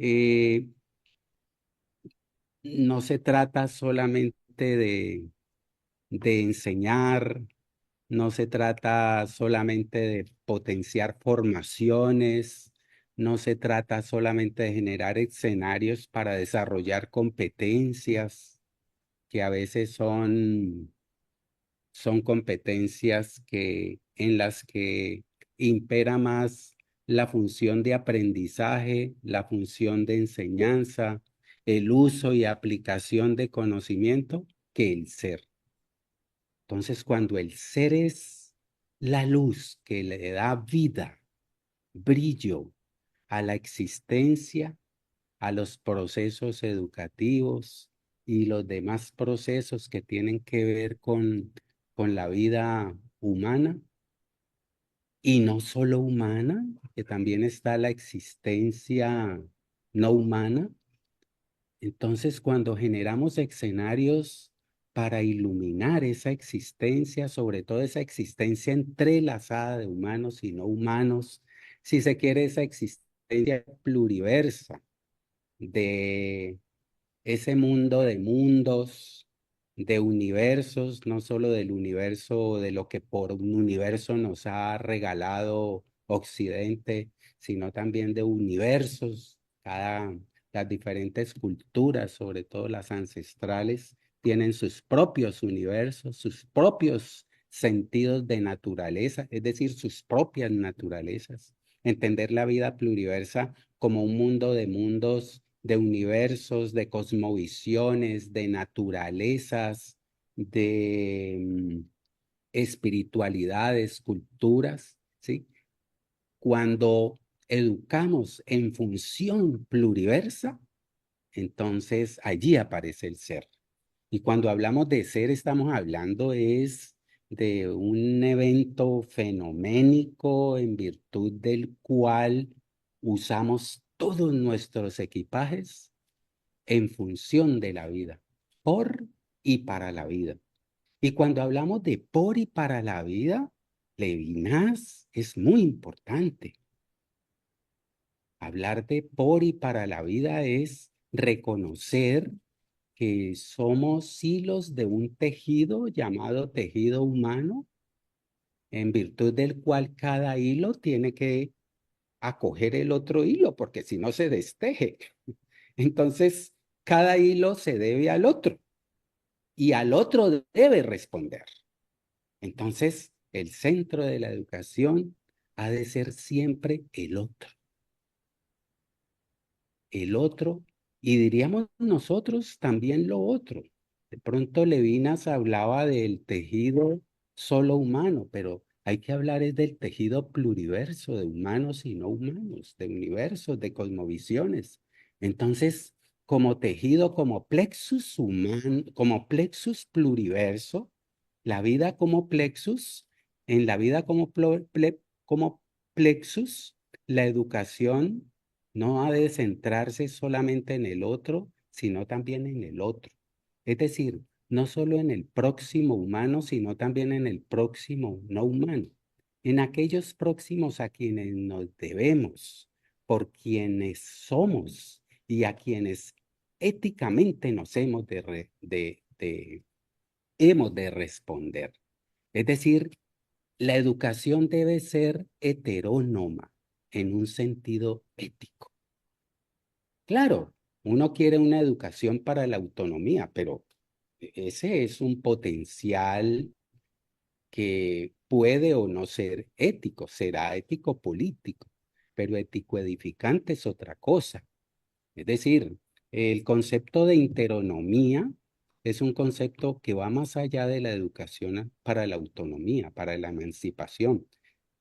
Eh, no se trata solamente de enseñar, no se trata solamente de potenciar formaciones, no se trata solamente de generar escenarios para desarrollar competencias que a veces son competencias en las que impera más la función de aprendizaje, la función de enseñanza, el uso y aplicación de conocimiento que el ser. Entonces, cuando el ser es la luz que le da vida, brillo a la existencia, a los procesos educativos y los demás procesos que tienen que ver con la vida humana, y no solo humana, que también está la existencia no humana. Entonces, cuando generamos escenarios para iluminar esa existencia, sobre todo esa existencia entrelazada de humanos y no humanos, si se quiere, esa existencia pluriversa de ese mundo de mundos, de universos, no solo del universo, de lo que por un universo nos ha regalado Occidente, sino también de universos. Las diferentes culturas, sobre todo las ancestrales, tienen sus propios universos, sus propios sentidos de naturaleza, es decir, sus propias naturalezas. Entender la vida pluriversa como un mundo de mundos, de universos, de cosmovisiones, de naturalezas, de espiritualidades, culturas, ¿sí? Cuando educamos en función pluriversa, entonces allí aparece el ser. Y cuando hablamos de ser, estamos hablando es de un evento fenoménico en virtud del cual usamos todos nuestros equipajes en función de la vida, por y para la vida. Y cuando hablamos de por y para la vida, Levinas es muy importante. Hablar de por y para la vida es reconocer que somos hilos de un tejido llamado tejido humano, en virtud del cual cada hilo tiene que acoger el otro hilo, porque si no se desteje. Entonces, cada hilo se debe al otro y al otro debe responder. Entonces, el centro de la educación ha de ser siempre el otro, y diríamos nosotros también lo otro. De pronto Levinas hablaba del tejido solo humano, pero hay que hablar es del tejido pluriverso de humanos y no humanos, de universos, de cosmovisiones. Entonces, como tejido, como plexus humano, como plexus pluriverso, la vida como plexus, en la vida como plexus, la educación no ha de centrarse solamente en el otro, sino también en el otro. Es decir, no solo en el próximo humano, sino también en el próximo no humano. En aquellos próximos a quienes nos debemos, por quienes somos y a quienes éticamente nos hemos de responder. Es decir, la educación debe ser heterónoma en un sentido ético. Claro, uno quiere una educación para la autonomía, pero ese es un potencial que puede o no ser ético, será ético político, pero ético edificante es otra cosa. Es decir, el concepto de interonomía es un concepto que va más allá de la educación para la autonomía, para la emancipación,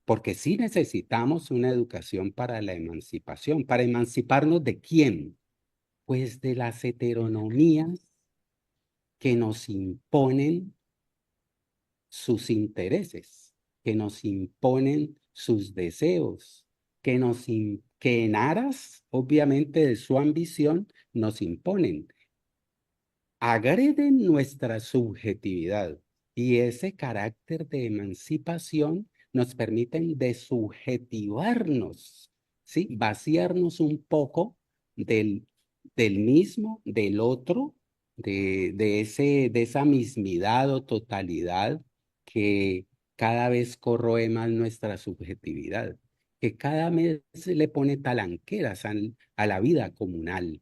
porque sí necesitamos una educación para la emancipación. ¿Para emanciparnos de quién? Pues de las heteronomías que nos imponen sus intereses, que nos imponen sus deseos, que en aras, obviamente, de su ambición, nos imponen, agreden nuestra subjetividad, y ese carácter de emancipación nos permiten desubjetivarnos, ¿sí? Vaciarnos un poco del mismo, del otro, de esa mismidad o totalidad que cada vez corroe más nuestra subjetividad, que cada vez le pone talanqueras a la vida comunal.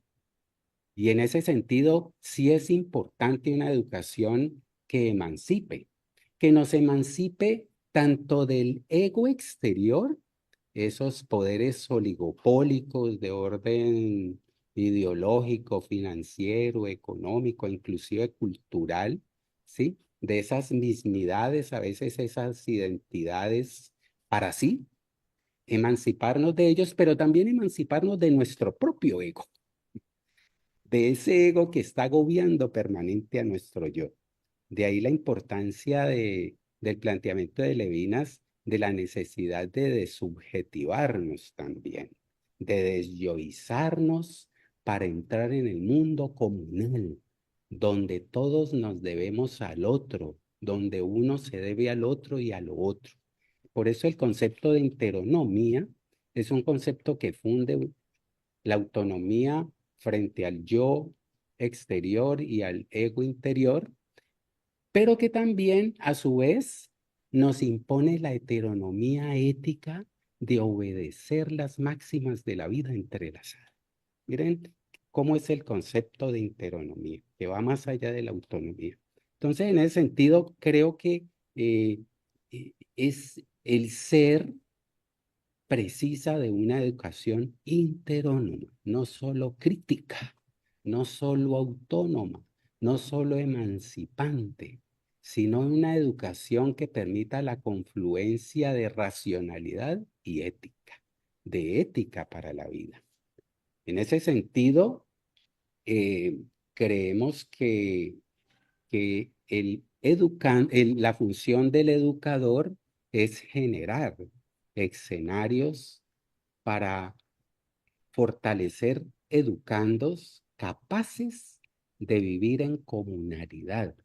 Y en ese sentido, sí es importante una educación que nos emancipe tanto del ego exterior, esos poderes oligopólicos de orden ideológico, financiero, económico, inclusive cultural, ¿sí? De esas mismidades, a veces esas identidades para sí, emanciparnos de ellos, pero también emanciparnos de nuestro propio ego, de ese ego que está agobiando permanente a nuestro yo. De ahí la importancia del planteamiento de Levinas de la necesidad de desubjetivarnos también, de desyoizarnos para entrar en el mundo comunal, donde todos nos debemos al otro, donde uno se debe al otro y a lo otro. Por eso el concepto de interonomía es un concepto que funde la autonomía frente al yo exterior y al ego interior, pero que también a su vez nos impone la heteronomía ética de obedecer las máximas de la vida entrelazada. Miren cómo es el concepto de interonomía, que va más allá de la autonomía. Entonces, en ese sentido, creo que es el ser precisa de una educación interónoma, no solo crítica, no solo autónoma, no solo emancipante, sino una educación que permita la confluencia de racionalidad y ética, de ética para la vida. En ese sentido, eh, creemos que la función del educador es generar escenarios para fortalecer educandos capaces de vivir en comunalidad,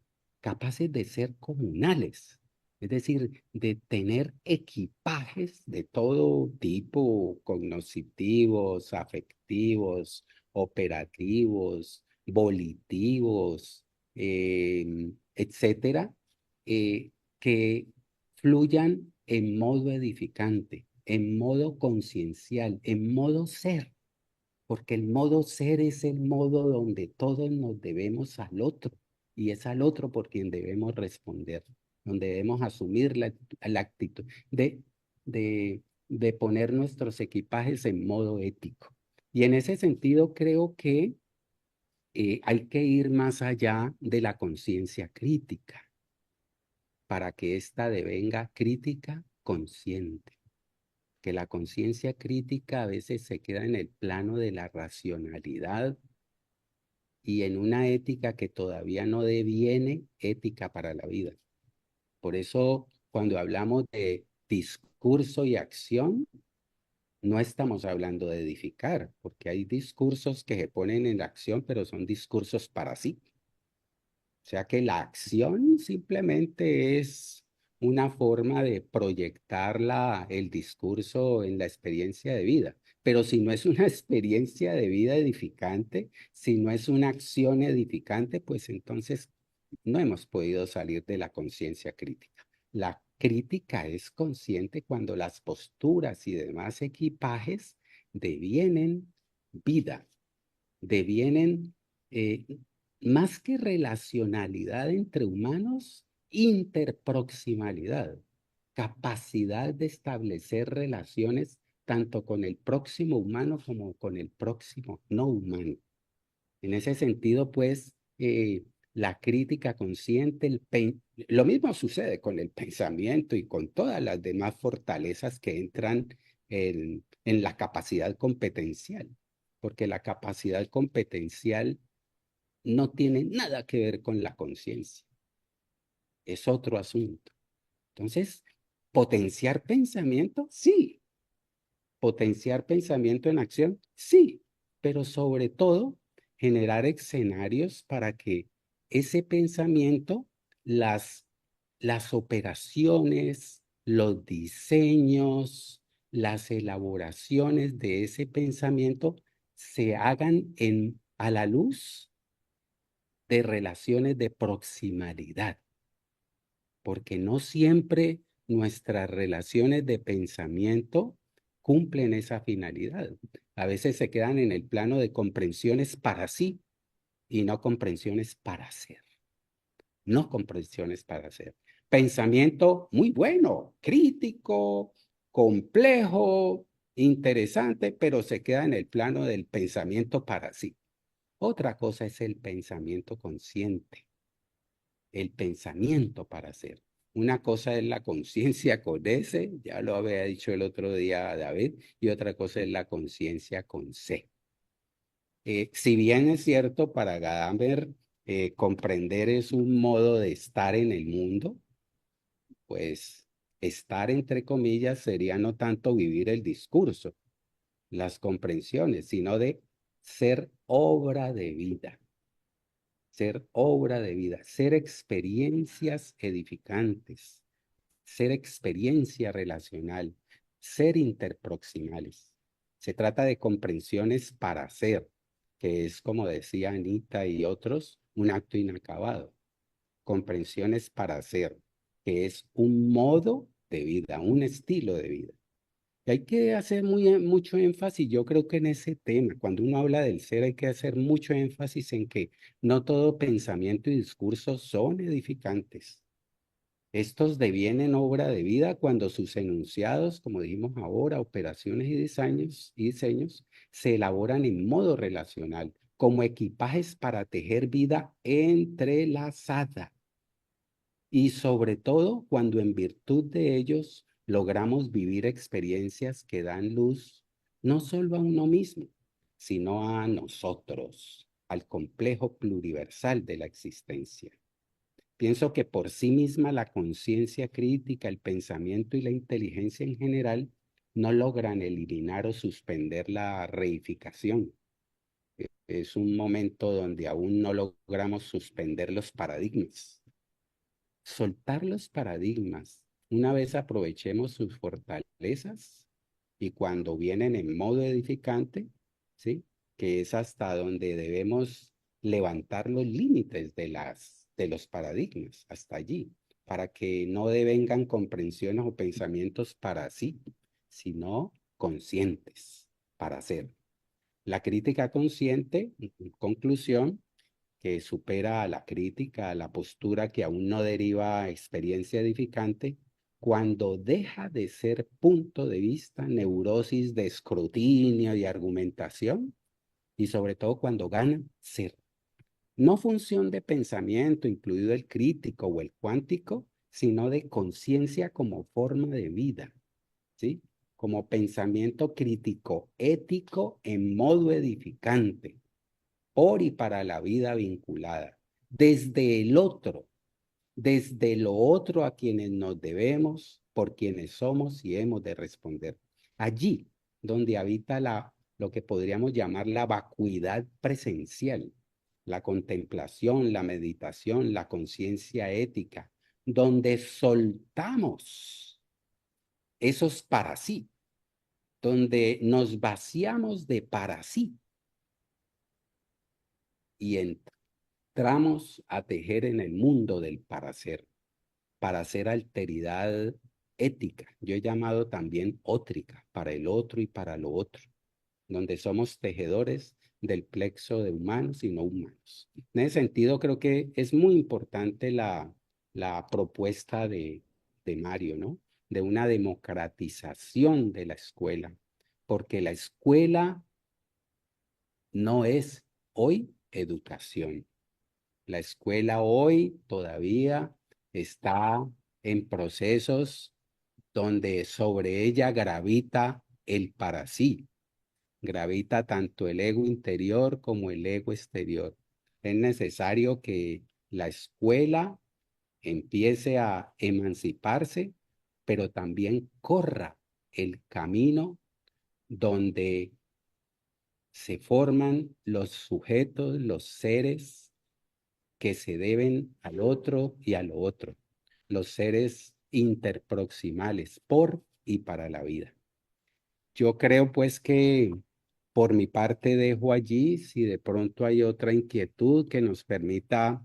capaces de ser comunales, es decir, de tener equipajes de todo tipo, cognitivos, afectivos, operativos, volitivos, etcétera, que fluyan en modo edificante, en modo conciencial, en modo ser, porque el modo ser es el modo donde todos nos debemos al otro, y es al otro por quien debemos responder, donde debemos asumir la actitud de poner nuestros equipajes en modo ético. Y en ese sentido creo que hay que ir más allá de la conciencia crítica, para que ésta devenga crítica consciente, que la conciencia crítica a veces se queda en el plano de la racionalidad y en una ética que todavía no deviene ética para la vida. Por eso, cuando hablamos de discurso y acción, no estamos hablando de edificar, porque hay discursos que se ponen en acción, pero son discursos para sí. O sea que la acción simplemente es una forma de proyectar el discurso en la experiencia de vida. Pero si no es una experiencia de vida edificante, si no es una acción edificante, pues entonces no hemos podido salir de la conciencia crítica. La crítica es consciente cuando las posturas y demás equipajes devienen vida, devienen eh, más que relacionalidad entre humanos, interproximalidad, capacidad de establecer relaciones tanto con el próximo humano como con el próximo no humano. En ese sentido, pues, la crítica consciente, lo mismo sucede con el pensamiento y con todas las demás fortalezas que entran en la capacidad competencial, porque la capacidad competencial no tiene nada que ver con la conciencia, es otro asunto. Entonces, potenciar pensamiento, sí. Potenciar pensamiento en acción, sí. Pero sobre todo, generar escenarios para que ese pensamiento, las, las operaciones, los diseños, las elaboraciones de ese pensamiento se hagan a la luz de relaciones de proximalidad, porque no siempre nuestras relaciones de pensamiento cumplen esa finalidad. A veces se quedan en el plano de comprensiones para sí y no comprensiones para ser. No comprensiones para ser. Pensamiento muy bueno, crítico, complejo, interesante, pero se queda en el plano del pensamiento para sí. Otra cosa es el pensamiento consciente, el pensamiento para ser. Una cosa es la conciencia con S, ya lo había dicho el otro día David, y otra cosa es la conciencia con C. Si bien es cierto, para Gadamer, comprender es un modo de estar en el mundo, pues estar entre comillas sería no tanto vivir el discurso, las comprensiones, sino de ser obra de vida, ser obra de vida, ser experiencias edificantes, ser experiencia relacional, ser interproximales. Se trata de comprensiones para ser, que es, como decía Anita y otros, un acto inacabado. Comprensiones para ser, que es un modo de vida, un estilo de vida. Y hay que hacer mucho énfasis, yo creo que en ese tema, cuando uno habla del ser, hay que hacer mucho énfasis en que no todo pensamiento y discurso son edificantes. Estos devienen obra de vida cuando sus enunciados, como dijimos ahora, operaciones y diseños, se elaboran en modo relacional, como equipajes para tejer vida entrelazada. Y sobre todo cuando en virtud de ellos logramos vivir experiencias que dan luz no solo a uno mismo, sino a nosotros, al complejo pluriversal de la existencia. Pienso que por sí misma la conciencia crítica, el pensamiento y la inteligencia en general no logran eliminar o suspender la reificación. Es un momento donde aún no logramos suspender los paradigmas. Soltar los paradigmas. Una vez aprovechemos sus fortalezas y cuando vienen en modo edificante, ¿sí? Que es hasta donde debemos levantar los límites de los paradigmas, hasta allí, para que no devengan comprensiones o pensamientos para sí, sino conscientes para ser. La crítica consciente, en conclusión, que supera a la crítica, a la postura que aún no deriva experiencia edificante, cuando deja de ser punto de vista, neurosis de escrutinio y argumentación, y sobre todo cuando gana ser. No función de pensamiento, incluido el crítico o el cuántico, sino de conciencia como forma de vida, ¿sí? Como pensamiento crítico, ético en modo edificante por y para la vida vinculada, desde el otro, desde lo otro a quienes nos debemos, por quienes somos y hemos de responder. Allí donde habita lo que podríamos llamar la vacuidad presencial, la contemplación, la meditación, la conciencia ética, donde soltamos esos para sí, donde nos vaciamos de para sí y entramos a tejer en el mundo del para hacer alteridad ética. Yo he llamado también ótrica, para el otro y para lo otro, donde somos tejedores del plexo de humanos y no humanos. En ese sentido, creo que es muy importante la propuesta de Mario, ¿no? De una democratización de la escuela, porque la escuela no es hoy educación. La escuela hoy todavía está en procesos donde sobre ella gravita el para sí, gravita tanto el ego interior como el ego exterior. Es necesario que la escuela empiece a emanciparse, pero también corra el camino donde se forman los sujetos, los seres que se deben al otro y a lo otro, los seres interproximales por y para la vida. Yo creo pues que Por mi parte dejo allí, si de pronto hay otra inquietud que nos permita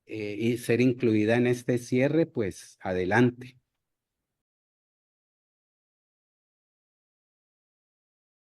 y ser incluida en este cierre, pues adelante.